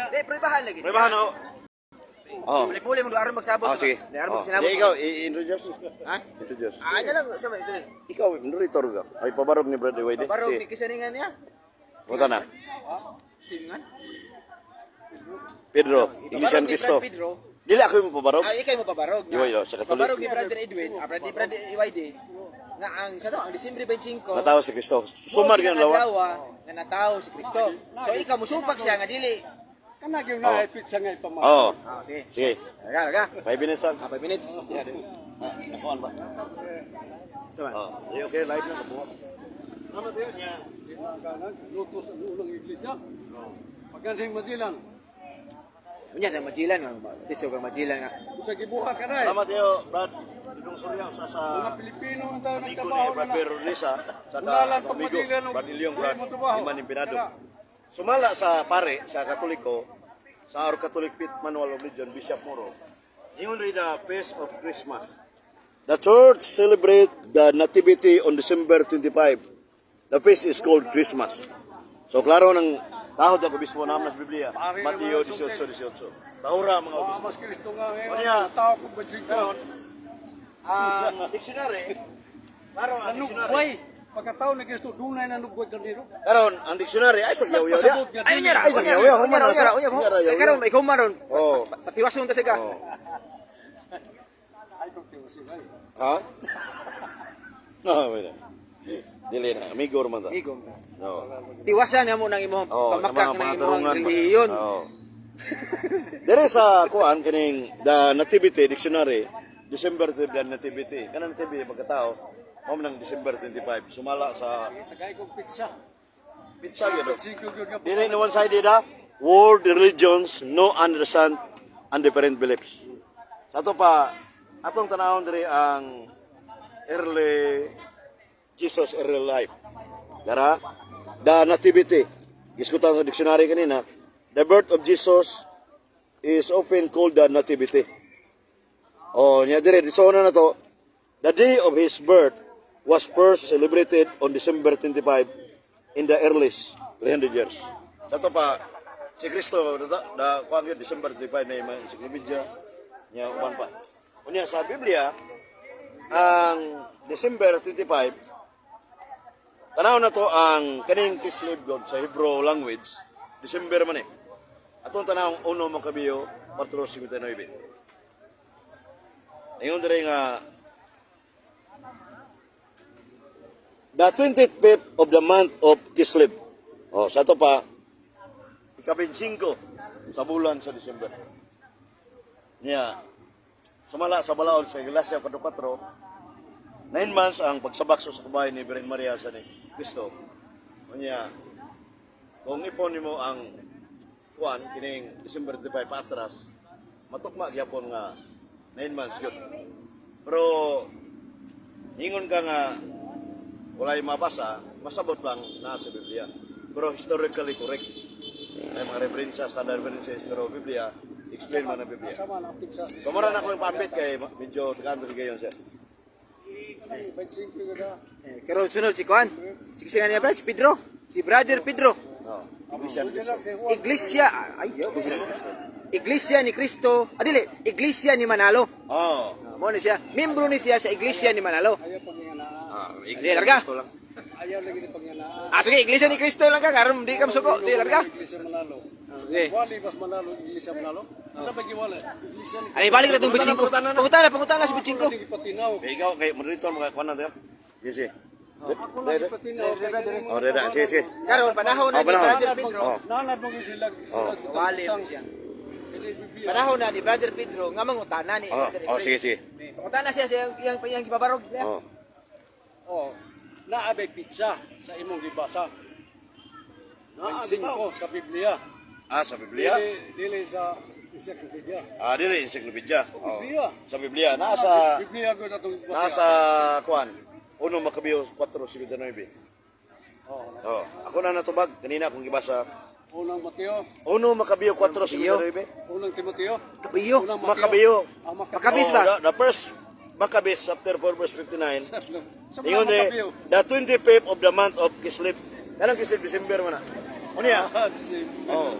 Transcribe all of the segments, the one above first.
Prubahan lagi. Prubahan o. Oh. Puli mo aron magsabot. Oh, sige. Aron Di ikaw, i-introduce. Ha? Introduce. Ano lang sa ito. Ikaw, narrator ka. Ay, pabarog ni Brother Wade. Barog ni kisaningan niya. Punta na. Singan. Pedro, Inglisan Cristo. Pedro. Dili ako yung pabarog. Ay, ikay mo pabarog. Iway, sa Katolik. Pabarog ni Brother Edwin, Brother Iwayde. Nga ang sa to, ang Disyembre 25. Natawa si Cristo. Sumar yung lawa. Nga natawo si Kristo. So ikaw musupak siya nga dili. Kana gyud na pizza nga ipamahal. Oo. Sige. Sige. Laga. 5 minutes lang. 5 minutes. Nakuhan ba? Sama. Okay, live na po. Ano tayo niya? Kanan lutos ang ulang iglesia. Pagkansing majilan. Unya sa Majilan nga. Dito ka Majilan nga. Usa gibuhat ka na. Salamat tayo, Brad. Dudong Surya sa Mga Pilipino ang tayo amigo nagtrabaho ni Brad na. Perolisa sa Unalan pag amigo Majilan, Brad Ilyong hindi Brad mo trabaho. Iman Impinado. Sumala sa pare sa Katoliko sa Our Catholic Faith Manual of Religion Bishop Moro. Ingon rin the Feast of Christmas. The church celebrate the Nativity on December 25. The feast is called Christmas. So klaro ng tahod ako bismo naman sa Biblia. Mateo 18:18. Tahura mga obispo. Mas Kristo nga Ano ngayon. niya? Tao ko ba siya? Karon, ang dictionary, klaro ang dictionary. Nanugway. Pagkatao ni Kristo dunay nanugway kanino. Karon, ang dictionary ay sa yaw-yaw niya. Pasabot nga Ay, dili. unya ra. Ay, sa yaw-yaw, Unya ra. yaw-yaw. Karon may kumaron. Oh. Patiwas mo ta siga. Oh. Ay kung tiwas sila. Ha? No, wala. Dili na, amigo man ta. Igom. No. Tiwasan mo nang imong Oh, pamakak mga nang imong tarungan. relihiyon. Oh. Dere sa kuan kining the Nativity dictionary, December 25 the Nativity. Kanang nativity pagkatao, mao nang December 25 sumala sa Tagay kong pizza. pizza gyud. Sigo gyud nga. Dili na one sided ha. World religions no understand and different beliefs. Sa ato pa atong tanawon diri ang early Jesus early life. Dara, the Nativity. Iskutan sa dictionary kanina, the birth of Jesus is often called the Nativity. Oh, nya dire disona na to. The day of his birth was first celebrated on December 25 in the earliest 300 years. Sa to pa si Kristo da kuan gyud December 25 na yung encyclopedia nya uban pa. Unya sa Biblia ang December 25 tanaw na to ang kaning Kislev God sa Hebrew language, December man eh. Atong tanaw uno mga kabiyo, 4:59. Ingon dire nga the 25th of the month of Kislev. Oh, sa to pa ika-25 sa bulan sa December. Niya sumala sa balaod sa Iglesia 4:4. 9 months ang pagsabakso sa kabahay ni Birhen Maria sa ni Kristo. Unya, kung ipon nimo ang kuan kining December 25 patras, matukma gyapon nga 9 months gyud. Pero ingon ka nga walay mabasa, masabot lang na sa Biblia. Pero historically correct. May mga referensya sa references pero Biblia explain man ang Biblia. Sama na pizza. So mura na ko yung papit kay medyo tagaan gayon siya. Ay, 25 ka na. Karon sunod si Kuan. Si kisingan niya brad, si Pedro. Si Brother Pedro. Oh, Iglesia ni Cristo. Iglesia, Iglesia ni Cristo. Dili, Iglesia ni Manalo. Oh. Mo ni siya. Membro ni siya sa Iglesia ni Manalo. Ayaw panginganaan. Iglesia larga. Cristo lang. Ayaw lagi ni panginganaan. Sige, Iglesia ni Cristo lang ka. Karon di ka masuko. Sige, larga. Iglesia Manalo. Sige. Wali bas Manalo, Iglesia Manalo. Sa pagiwala. Iglesia ni Ay, balik na itong bitchingko. Pangutan na si bitchingko. Hindi patinaw. Kay ikaw kay moderator mga kuan na tayo. Yes, yes. Ako lang ipatinaw. Oh, dada, sige, sige. Karon panahon na ni panahon. Brother Pedro. Nanad mo sila. Wali mo siya. Panahon na ni Brother Pedro nga mangutana ni Oh, Brother oh, Edwin. sige, sige. Pangutan na siya sa iyang gibabarog. Oh. Oh, naabay pizza sa imong gibasa. Naabay ko sa Biblia. Ah, sa Biblia? Dili sa encyclopedia. Ah, dili encyclopedia. Oh. Biblia. Sa Biblia, nasa Biblia ko natong nasa kuan. Uno Makabiyo 4:59. Oh, Oh, ako na natubag kanina akong gibasa. unang Mateo, Uno Makabiyo 4:59. unang Timoteo, Kapiyo. unang Makabiyo. ang Makabis Oh, ba? the first Maccabees chapter 4 verse 59. Sa Ingon mga de Makabeo. the 25th of the month of Kislev. Kanang Kislev December man na. Unya. Si Oh.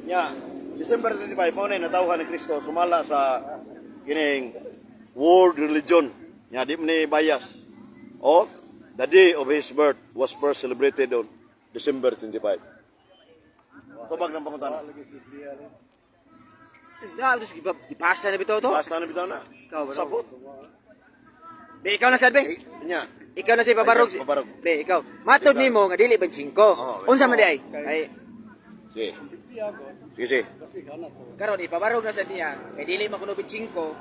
Nya, December 25 mo na natawhan ni Kristo sumala sa kining world religion. Nya di man ni bias. O the day of his birth was first celebrated on December 25. Tubag ng pangutana. Terus ipasa na bitaw to. Basta na bitaw na. Ikaw ba? Sabot. Be, ikaw na sad, be. Nya, Ikaw na si Pabarog. Ay, Pabarog. Be, ikaw. Matod nimo nga dili ba 5? Unsa man di ay? Ay, sige. Sige. Kasi kana to. karon ipabarog na sa niya. Kay dili man kuno 5.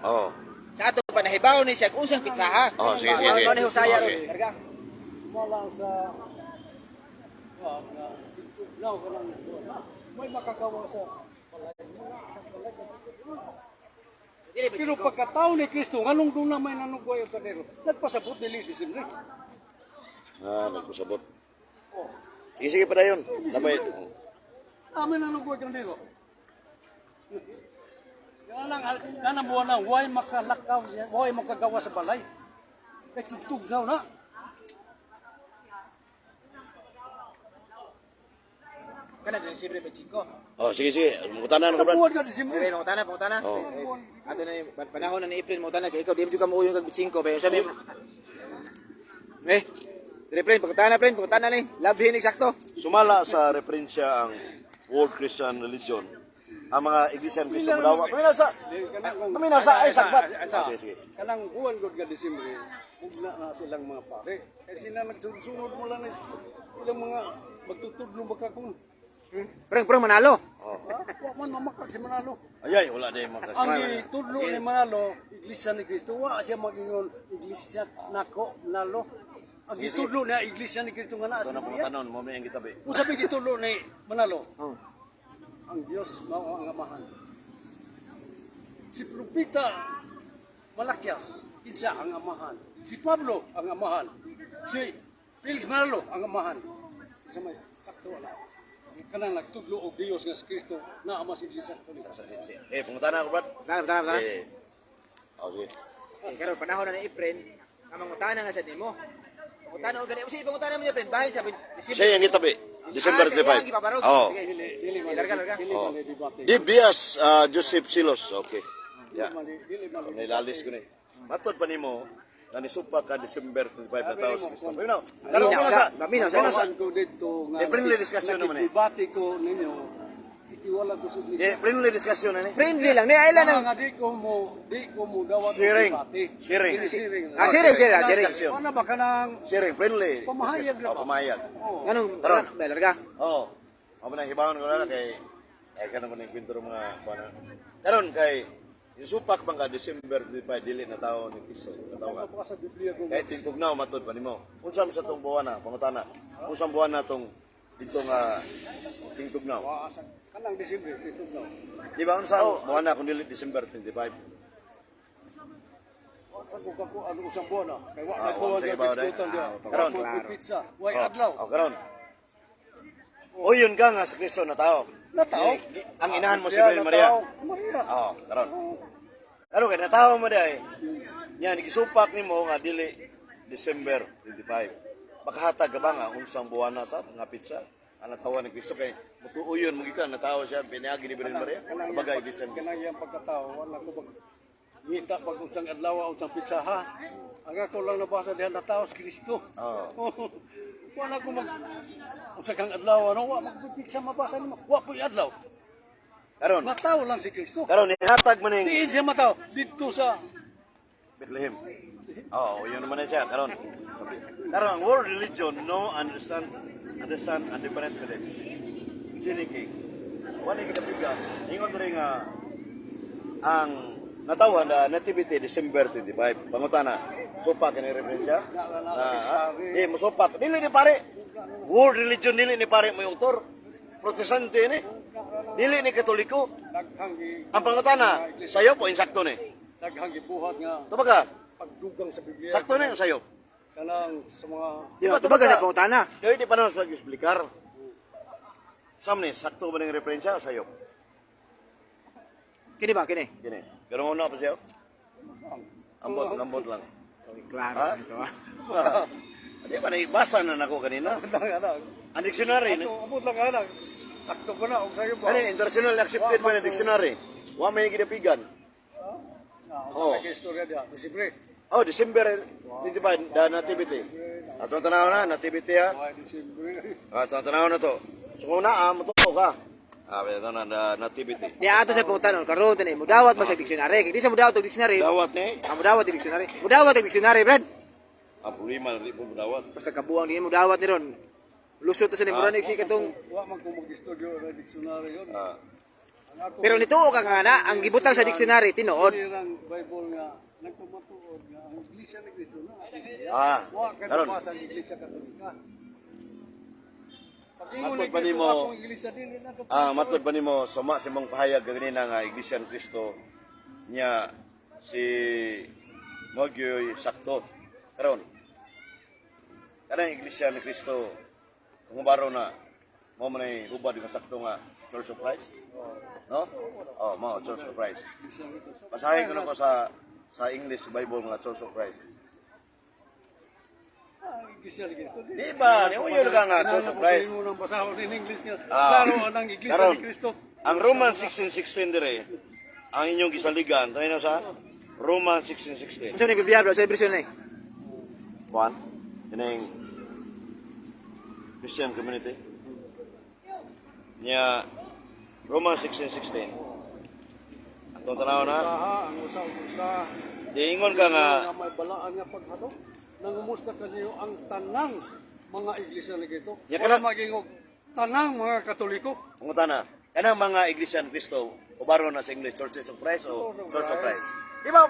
Oh. Sa ato pa nahibaw ni siya kung unsang pitsaha. Oh, sige, sige. Ano ni Husaya ron? Okay. Karga. Sumala sa na now ka lang may makakawa sa Dili ba pero 5? pagkatao ni Kristo nganong doon na may nanugway ang kanero nagpasabot dili Disyembre. Nagpasabot. Sige, sige pa dayon. Labay. Amin nanugway ang kanero. Yan lang kanang buwan lang why makalakaw siya why makagawa sa balay. Kay tugtugnaw na. Kana din si ba 5? Oh, sige, sige. Mutana na ka, Brad. Buwan ka Disyembre. Okay, mga tanan. Oh. Ato na yung panahon na ni April mga tanan kay ikaw di mo juga mo uyong kag 5 ba. Sabi mo. Dire friend, pagtana ni. Labhin eksakto. Sumala sa referensya ang World Christian Religion. Ang mga iglesia ng Kristo Mudawa. Kami nasa ay sakbat. Sige, sige. Kanang buwan gud ka Disyembre, ugna na silang mga pare. Kay sila nagsunod mo lang ilang mga magtutudlo baka kung Preng manalo. wa man mamakak si Manalo. Ayay, wala din Ang makasama. itudlo ni Manalo, iglesia ni Kristo, wa siya magingon iglesia nako Manalo. Ang itudlo niya iglesia ni Kristo nga naa Ito sa na Biblia. tanon, mo may ang kitabi. Kung sabi itudlo ni Manalo, Oh. ang Dios mao ang amahan. Si propeta Malakias, kinsa ang amahan. Si Pablo ang amahan. Si Felix Manalo ang amahan. Sa may sakto wala. Kanang nagtudlo og Dios nga si Kristo na ama si Jesus Kristo. Pungutana ako, Brad. Tana. Okay. Karon panahon na ni April, amang utana nga sa nimo. Utana og gani. Usi pangutana mo ni April, bahin sa Siya yung kitabi. December Siya ang 25. ipabarog. Oh. Sige, Dili man larga. dili man debate. Di bias Joseph Silos. Okay. Yeah. Dili man Nilalis ko ni. Matod pa nimo na nisupa ka December 25 na taon sa Kristo. Pero karon ko na sa. Baminaw, Ko na sa. ko dito nga friendly discussion naman eh. Debate ko ninyo. Itiwala ko sa iglesia. Friendly discussion na ni. Friendly lang ni ailan ang Nga di ko mo dawat og Sharing. debate. Sharing. Sharing. sharing. Discussion. Ano ba kanang Sharing, friendly. Pamahayag na ba? Pamahayag. Anong Karon. larga? Oo. Ako na hibawon ko na kay kanang man kwento mga bana. Karon kay isupak bang ka December 25 dili na tawo ni Kristo na tawo. Ano pa sa Biblia ko? Kay tingtugnaw matod pa nimo. Unsa man sa tong buwan na pangutana? Unsa buwan na tong dito nga tingtugnaw? Waasan. Kanang Disyembre dito no. Di ba unsa buwan na kung dili December 25? Ako ano usang buwan na. Kay wa Ah, nagbuwan sige, ka bawa biskutan dahil. dia. Karon. Karon pizza. Way adlaw. Oh, karon. O yun ka nga sa Kristo na tao. Nataw. Ang inahan mo si Maria, Virgin Maria. nataw. Maria. Oo, karon. Karon kay natawa mo dai. Nya nigisupak nimo nga dili December 25. Makahatag ka ba nga unsang buwan na sa nga pizza? Ang natawa ni Kristo kay mutuuyon mo gikan natawa siya piniagi ni Virgin Maria. Bagay December. Kanang iyang pagkatao wala ko bag ngita pag unsang adlaw unsang pizza ha. Ang ako lang nabasa diha na tao si Kristo. Oo. Wala ko mag usa kang adlaw ano wa magpizza mabasa nimo. Wa po'y adlaw. Karon, Mataw lang si Kristo. karon ihatag man ning Diin siya mataw dito sa Bethlehem. Oo, yun naman na siya. Karon. Karon ang world religion no understand and different beliefs. Sini king. Wala kita biga. Ingon diri nga ang natawan na nativity December 25. Pangutana. Sopak ni referensya. Musopak. Dili ni pare. World religion dili ni pare mo autor. Protestante ni. Dili ni Katoliko. daghang Ang pangutana, sayo po insakto ni. daghang gibuhat nga Tubaga, pagdugang sa Biblia. sakto ni sayo. Kanang sa mga Di ba tubaga sa pangutana? Kaya di pa naman sa explicar. Sam ni, sakto ba ng referensya o sayo? Kini ba kini? Gini. Pero una pa siya. Ambot lang. Klaro Ha? ito ah. Di ba naibasa na nako kanina? Ang dictionary. Ito, abot lang ka na. Sakto ko na, kung sa'yo ba? Ano, international accepted ba yung dictionary? Wa may gidapigan. Oo. Sa istorya dia, Disibre. Oh, December 25, the nativity. Atong tanaw na, nativity ha. Disibre. Atong tanaw na to. So kung mo to ka. Ito na, the nativity. Di ato sa pangutanon karon tani mo dawat ba sa dictionary? Kaya di sa mo dawat og dictionary. Dawat ni. Ang mo dawat og dictionary. Mo dawat og dictionary, Brad. Problema, di po dawat. Basta kabuang di mo dawat ni ron. Lusot to sa ni murag si katong Wa man ko mag-studio na dictionary yun. Ah. Ang ako, pero nituo ka nga na ang gibutang sa dictionary tinuod. nirang Bible nga, nagpamatuod nga, ang Iglesia ni Cristo na. Wa ka karon. nabasa ang Iglesia Katolika. Pag-ingon Matod ni ba Cristo, nimo- akong Iglesia dili na Katolika. Matod ba nimo sama si mong pahayag ganina nga Iglesia ni Cristo niya si Mogyoy sakto. Karon. Kanang Iglesia ni Cristo kung baro na mo man ay hubad nga sakto nga Church of Christ. No? Oh, mo Church of Christ. Iglesia nito. So, Basahin ko na po sa English Bible nga Church of Christ. ang Iglesia ni Cristo. Di ba? Ni uyo ka nga Church of Christ. Mo nang basahon in English nga. Ah. Klaro ang Iglesia Karon, ni Cristo. ang Roman 16:16 dire, ang inyong gisaligan, tayo na sa Roman 16:16. Unsa ni Biblia bro sa version ni? Juan, yun Christian community. Niya, Roman 16:16. Atong tanaw na, Ang usa diingon ka nga, nga may balaan nga paghato. Nangumusta kaniyo ang tanang mga iglesia ni Cristo. Ya, Wala kana- magingog tanang mga Katoliko. pangutana, kanang mga Iglesia ni Cristo, kubaro na sa English, Churches of Christ o Church of Christ. Di ba?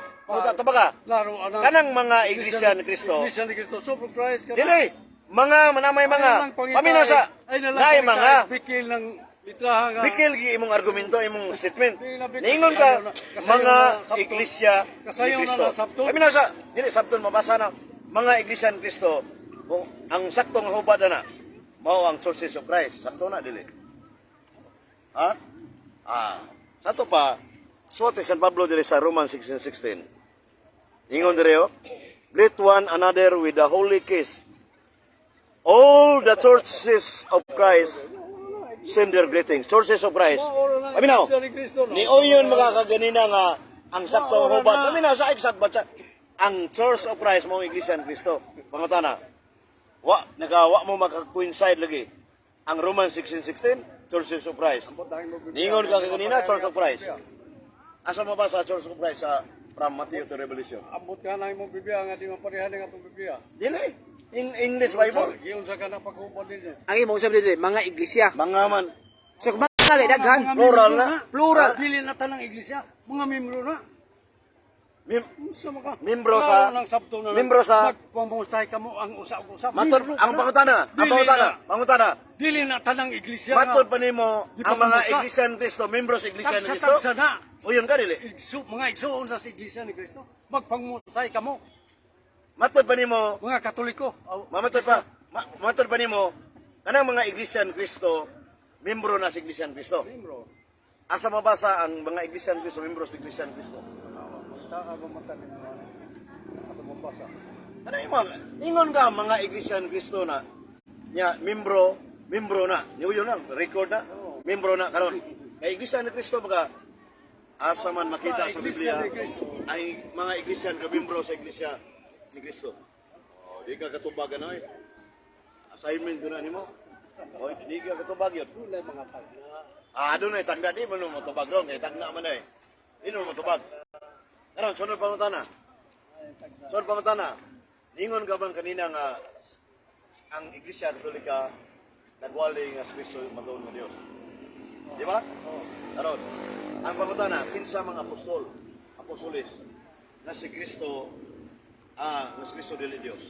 Taba ka? Klaro anang Kanang mga Iglesia ni Cristo, Iglesia ni Cristo, so for Christ ka. dili, mga manamay mga, paminaw sa, naay mga, bikil ng litrahan nga. bikil gi imong argumento, imong statement. Dili na bikil. Ningon ka, Kasayo mga na sabton. Iglesia ni Kasayo na Cristo. na sabton. Paminaw sa, dili, sabton, mabasa na, mga Iglesia ni Cristo, kung ang saktong hubad na, mao ang Churches of Christ, sakto na, dili. Ha? Sato pa, suwate San Pablo dire sa Roman 16:16. Ingon dire oh, greet one another with the holy kiss. All the churches of Christ send their greetings. Churches of Christ. Paminaw, Iglesia ni Cristo. no? ni Oyon makakaganina nga ang saktong Maura hubad. na. Paminaw sa exact batsa. Ang Church of Christ mo Iglesia ni Cristo. Pangutana. Nagawa mo maka-coincide lagi. Ang Roman 16:16, Churches of Christ. Ningon ka kanina, Church of Christ. Asa mo ba sa Church of Christ sa from Matthew to Revelation? Ambot ka na imong Biblia nga di maparehan nga itong Biblia. Dili. In English Bible. Iyon sa ka na paghubad din siya. Ang imong sabi dili mga iglesia. Mga man. So kung mga daghan Plural na. Plural. Dili na tanang iglesia, mga membro na. Mim- Unsa man ka? Membro Klaro sa- ng sabto na membro sa- magpamustahay ka mo ang usa-usa. Matod Membro ang ka na. pangutana, ang pangutana, pangutana. Dili na tanang iglesia Matod nga. pa nimo Di ang pa mga kumusta? Iglesia ni Cristo, membro sa Iglesia ni Cristo. Tagsa na. Uyon ka dili. Mga igsoon sa iglesia ni Cristo. Magpamustahay ka mo. Matod pa nimo, Mga Katoliko. matod pa nimo kanang mga Iglesia ni Cristo, membro na sa Iglesia ni Cristo. Membro. Asa mabasa ang mga Iglesia ni Cristo, membro sa Iglesia ni Cristo? Taga mata ni mo. Asa mo basa? Ano yung mga, ingon ka mga Iglesia ni Cristo na, niya, membro na, yun na, record na, membro na, karon. Kay Iglesia ni Cristo, baka, asa man makita sa Iglesia Biblia, ni Cristo. ay mga Iglesia ka membro sa Iglesia ni Cristo. Di ka katubagan na eh. Assignment ko na ni mo. Di ka katubag yun. Wala mga tagna. Doon ay tagna, di mo nung matubag ron, kay tagna man eh. Di mo matubag. Karon, sunod pangutana. Sunod pangutana. Ningon ka bang kanina nga ang Iglesia Katolika nagwali nga sa Kristo matuon nga Dios. Di ba? Karon, ang pangutana, kinsa mga apostolis na si Kristo nga si Kristo dili Dios.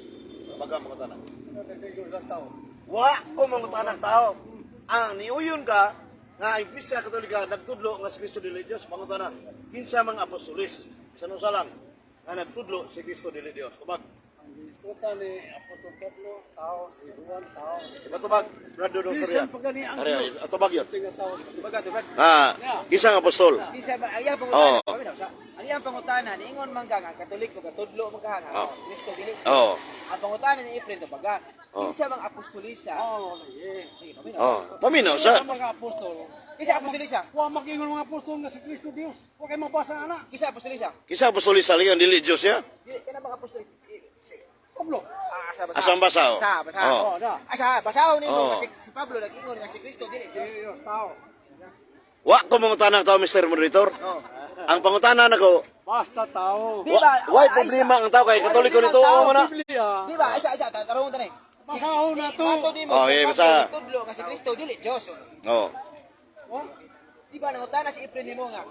Baga pangutana. Nagdigo lang tao. Wa o mangutana ng tao. Ang niuyon ka nga ang Iglesia Katolika nagtudlo nga si Kristo dili Dios. Pangutana, kinsa mga apostolis sa lang nga nagtudlo si Kristo dili Dios. Kubag. Ang diskuta ni Apostol Pablo, tao, si Juan, tao. Matubag, Brado Dong Soria. Bisan pa gani ang Ari, Diyos. atubag yun. Tinga tao. Baga to Brad. Kisang apostol. Isa ba ang iyang Oo. pangutana? Ang iyang pangutana niingon man ka nga Katoliko katudlo man ka nga Oo. Kristo dili. Oo. Ang pangutana ni Efren to baga. Oh. Kinsa mang apostolisa. Oh, yeah. Oh, paminaw sa. Ang mga apostol. Kinsa apostolisa? Wa mag-ingon mga apostol nga si Kristo Dios. Wa kay mabasa ana. Kinsa apostolisa? Kisa apostol saligan dili Dios ya. Dili kana bang apostol? Pablo. Asa basa. Asam basaw. Basa, basa. Oh. Oh, da. Asa basahon nimo Oh. kasi si Pablo nag-ingon nga si Kristo dili Dios. Dios tao. Wa ko mangutana tao Mr. Moderator. Oh. Ang pangutana nako, Basta tao. Di ba? why problema ang tao kay Katoliko nito o man na? Biblia. Di ba? Isa tarong tanay. Basahon na to. Mato nimo. Oh, yeah, basa. Tudlo nga si Kristo dili Dios. Oh. Oh, Di ba nangutana si Efren nimo nga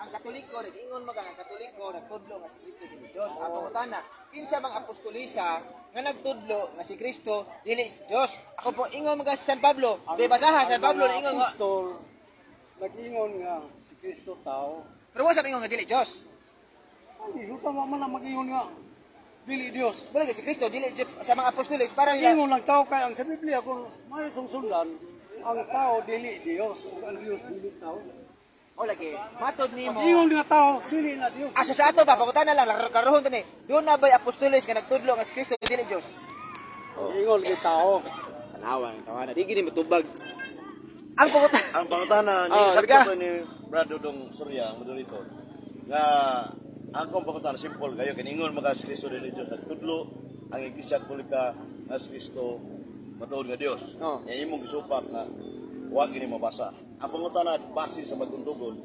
ang Katoliko nag-ingon maga ang Katoliko nagtudlo nga si Kristo dili Dios. Ang pangutana, kinsa mang apostolisa nga nagtudlo nga si Kristo dili Dios. Ako po ingon maga si San Pablo. Di basaha San Pablo ingon nga apostol nag-ingon nga si Kristo tao. pero wa sa ingon nga dili Dios. Hindi, lupa mo man ang mag-ingon nga. Dili Dios. Wala si Kristo dili Dios sa mga apostoles para nila. Ingon lang tao kay ang sa Biblia kung may sungsundan, ang tao dili Dios. Ug ang Dios dili tao. O lagi, matod nimo. Ingon nga tao, dili na Dios. Asa sa ato ba pangutana lang karohon tani. Doon na bay apostoles nga nagtudlo nga si Kristo dili Dios. Ingon nga tao. Tanawa ang tawana. Di gini matubag. Ang pangutana. Ang pangutana ni Oh, sakto sige. to ni Brad Dudong Surya ang moderator. Nga akong pangutana simple kayo kiningon mga si Kristo dili Dios nagtudlo ang Iglesia Katolika nga si Kristo matuod nga Dios. Oh. Nga imong gisupak nga wa gini mabasa. Ang pangutana base sa magundugon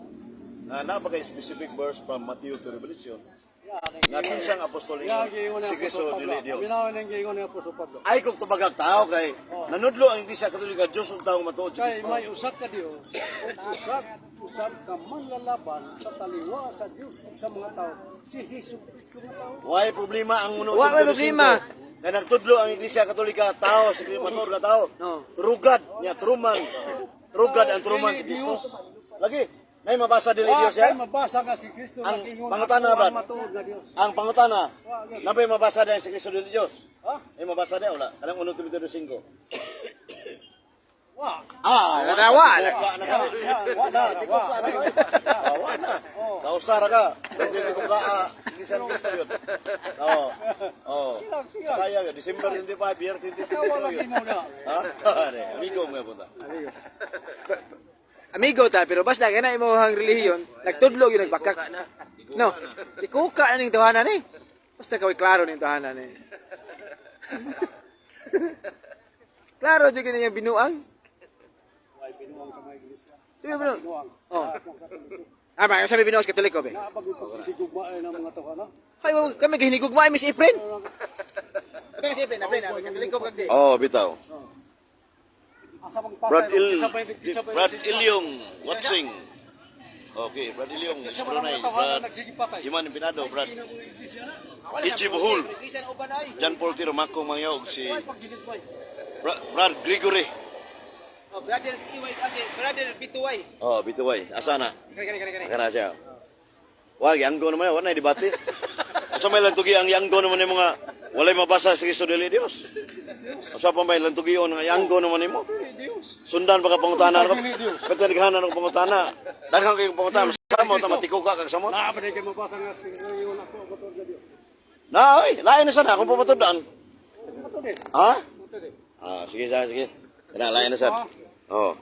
na napaka specific verse from Matthew to Revelation. Nga kinsang apostol ingon si Kristo dili Dios. Binaw nang ingon nga apostol Pablo. Ay kung tubagag tao kay nanudlo ang Iglesia Katolika Dios ug taong matuod si Kay Kristo. may usap ka Dios. Usap ka manlalaban sa taliwa sa Dios ug sa mga tao. Si Hesus Kristo nga tao. Why problema ang muno Wa may problema. Kaya nagtudlo ang Iglesia Katolika tao sa matur nga tao. No. Turugad niya truman. Turugad ang truman si Kristo. Lagi may mabasa dili Wa Dios ya. kay mabasa nga si Kristo Ang nag-ingon pangutana, ako Brad. ang matuod nga Dios. Ang pangutana, nabay mabasa din si Kristo dili Dios. Ha? May mabasa din wala. Kanang 1 Timoteo 5. Wa. Natawa. Wa na, tiko ka na. Wa na. Kausara ka. Tiko ka Iglesia ng Kristo yun. Oo. Oo. Silang. Kaya December 25, year 2022 Wala yun. ginaw na. Ha? Amigo mo punta. Amigo ta pero basta kana imo hang relihiyon nagtudlo gyud nagbakak. No. Ikuka na ning tahanan ni. Basta kaway klaro ning tahanan ni. Klaro jud kini yung binuang. Ay binuang sa mga iglesia. Sabi binuang. Binuang. Oh. Ah, ba sabi binuang sa Katoliko be. Napagpagdigugmaan ng mga tao na. Hay kami gihinigugma Miss Efren. Kaya si Efren, Efren, Katoliko kagdi. Oh, bitaw. Asa mang Brad patay. Brad Ilyong watching. Okay, Brad Ilyong Brunei. Brad Iman Pinado, Brad Ichi Buhul. Jan Paul Tiro Mako Mangyog si Brad Gregory. Oh, brother Iway kasi brother Bituway. Oh, bituway. Asa na? Kani. Kana siya. Wag yanggo naman wala na debate. Asa may lantugi ang yanggo naman ni mga walay mabasa sa Kristo dili Dios. Asa pa may lantugi ang yanggo naman nimo? Sundan baka pangutana ko. Pati naghanan ng pangutana. Daghang kay pangutana sa mo ta matiko ka kag samot. Na ba kay mabasa nga ingon ako batod nga Dios. Na oy, lain na sana kung papatudan. Batod eh. Ha? Batod eh. Ah, sige. Kana lain na sad. Oh.